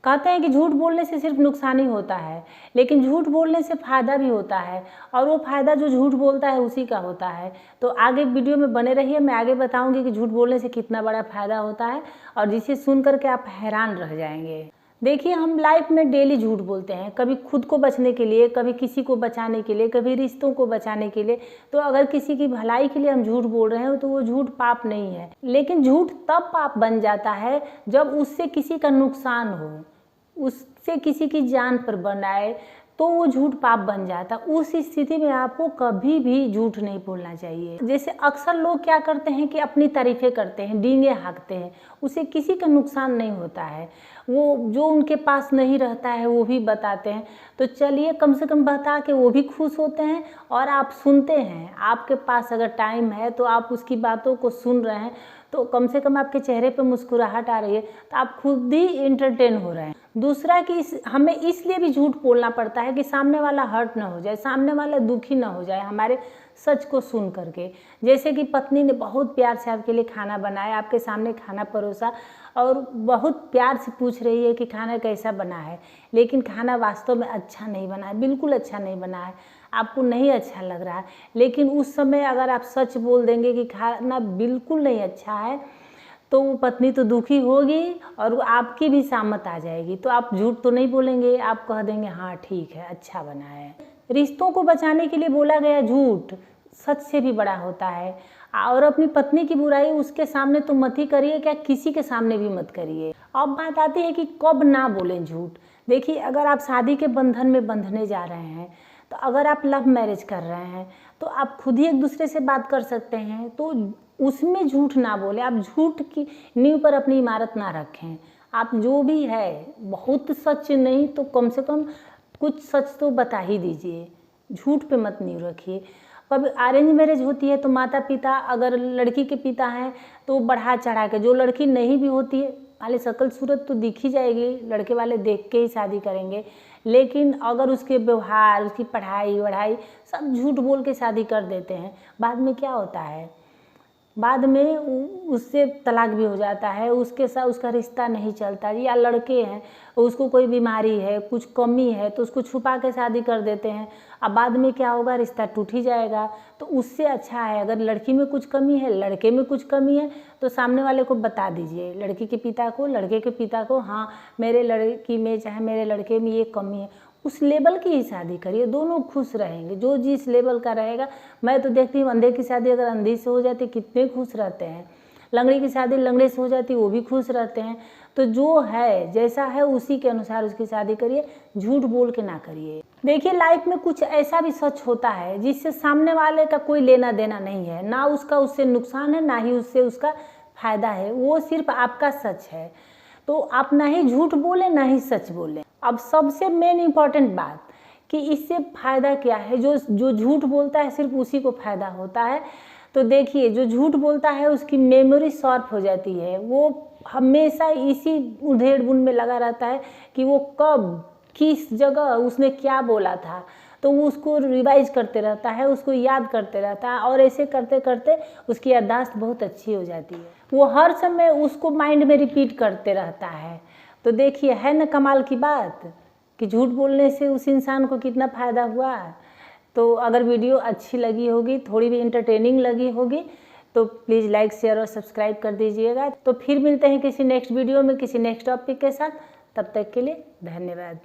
कहते हैं कि झूठ बोलने से सिर्फ नुकसान ही होता है, लेकिन झूठ बोलने से फ़ायदा भी होता है, और वो फ़ायदा जो झूठ बोलता है उसी का होता है। तो आगे वीडियो में बने रहिए, मैं आगे बताऊंगी कि झूठ बोलने से कितना बड़ा फ़ायदा होता है, और जिसे सुन करके आप हैरान रह जाएंगे। देखिए, हम लाइफ में डेली झूठ बोलते हैं, कभी खुद को बचने के लिए, कभी किसी को बचाने के लिए, कभी रिश्तों को बचाने के लिए। तो अगर किसी की भलाई के लिए हम झूठ बोल रहे हैं तो वो झूठ पाप नहीं है, लेकिन झूठ तब पाप बन जाता है जब उससे किसी का नुकसान हो, उससे किसी की जान पर बनाए, तो वो झूठ पाप बन जाता। उस स्थिति में आपको कभी भी झूठ नहीं बोलना चाहिए। जैसे अक्सर लोग क्या करते हैं कि अपनी तारीफ़ें करते हैं, डींगे हाँकते हैं, उसे किसी का नुकसान नहीं होता है, वो जो उनके पास नहीं रहता है वो भी बताते हैं। तो चलिए, कम से कम बता के वो भी खुश होते हैं और आप सुनते हैं। आपके पास अगर टाइम है तो आप उसकी बातों को सुन रहे हैं, तो कम से कम आपके चेहरे पे मुस्कुराहट आ रही है, तो आप खुद ही एंटरटेन हो रहे हैं। दूसरा कि हमें इसलिए भी झूठ बोलना पड़ता है कि सामने वाला हर्ट ना हो जाए, सामने वाला दुखी ना हो जाए हमारे सच को सुन करके। जैसे कि पत्नी ने बहुत प्यार से आपके लिए खाना बनाया, आपके सामने खाना परोसा, और बहुत प्यार से पूछ रही है कि खाना कैसा बना है, लेकिन खाना वास्तव में अच्छा नहीं बना है, बिल्कुल अच्छा नहीं बना है, आपको नहीं अच्छा लग रहा है। लेकिन उस समय अगर आप सच बोल देंगे कि खाना बिल्कुल नहीं अच्छा है, तो वो पत्नी तो दुखी होगी और वो आपकी भी शामत आ जाएगी। तो आप झूठ तो नहीं बोलेंगे, आप कह देंगे हाँ ठीक है, अच्छा बना है। रिश्तों को बचाने के लिए बोला गया झूठ सच से भी बड़ा होता है। और अपनी पत्नी की बुराई उसके सामने तो मत ही करिए, क्या किसी के सामने भी मत करिए। अब बात आती है कि कब ना बोलें झूठ। देखिए, अगर आप शादी के बंधन में बंधने जा रहे हैं, तो अगर आप लव मैरिज कर रहे हैं, तो आप खुद ही एक दूसरे से बात कर सकते हैं, तो उसमें झूठ ना बोले। आप झूठ की नींव पर अपनी इमारत ना रखें। आप जो भी है, बहुत सच नहीं तो कम से कम कुछ सच तो बता ही दीजिए, झूठ पे मत नींव रखिए। कभी अरेंज मैरिज होती है तो माता पिता, अगर लड़की के पिता हैं तो बढ़ा चढ़ा के, जो लड़की नहीं भी होती है वाले शक्ल सूरत तो दिख ही जाएगी, लड़के वाले देख के ही शादी करेंगे, लेकिन अगर उसके व्यवहार, उसकी पढ़ाई वढ़ाई सब झूठ बोल के शादी कर देते हैं, बाद में क्या होता है, बाद में उससे तलाक भी हो जाता है, उसके साथ उसका रिश्ता नहीं चलता। या लड़के हैं, उसको कोई बीमारी है, कुछ कमी है, तो उसको छुपा के शादी कर देते हैं। अब बाद में क्या होगा, रिश्ता टूट ही जाएगा। तो उससे अच्छा है, अगर लड़की में कुछ कमी है, लड़के में कुछ कमी है, तो सामने वाले को बता दीजिए, लड़की के पिता को, लड़के के पिता को, हाँ मेरे लड़की में चाहे मेरे लड़के में ये कमी है, उस लेवल की ही शादी करिए, दोनों खुश रहेंगे। जो जिस लेवल का रहेगा, मैं तो देखती हूँ अंधे की शादी अगर अंधी से हो जाती कितने खुश रहते हैं, लंगड़े की शादी लंगड़े से हो जाती वो भी खुश रहते हैं। तो जो है जैसा है उसी के अनुसार उसकी शादी करिए, झूठ बोल के ना करिए। देखिए, लाइफ में कुछ ऐसा भी सच होता है जिससे सामने वाले का कोई लेना देना नहीं है, ना उसका उससे नुकसान है, ना ही उससे उसका फायदा है, वो सिर्फ आपका सच है। तो आप ना ही झूठ बोलें ना ही सच बोलें। अब सबसे मेन इम्पॉर्टेंट बात कि इससे फ़ायदा क्या है, जो झूठ बोलता है सिर्फ उसी को फ़ायदा होता है। तो देखिए, जो झूठ बोलता है उसकी मेमोरी शॉर्प हो जाती है, वो हमेशा इसी उधेड़-बुन में लगा रहता है कि वो कब किस जगह उसने क्या बोला था, तो वो उसको रिवाइज करते रहता है, उसको याद करते रहता है, और ऐसे करते करते उसकी याददाश्त बहुत अच्छी हो जाती है, वो हर समय उसको माइंड में रिपीट करते रहता है। तो देखिए, है ना कमाल की बात कि झूठ बोलने से उस इंसान को कितना फ़ायदा हुआ। तो अगर वीडियो अच्छी लगी होगी, थोड़ी भी इंटरटेनिंग लगी होगी, तो प्लीज़ लाइक शेयर और सब्सक्राइब कर दीजिएगा। तो फिर मिलते हैं किसी नेक्स्ट वीडियो में किसी नेक्स्ट टॉपिक के साथ, तब तक के लिए धन्यवाद।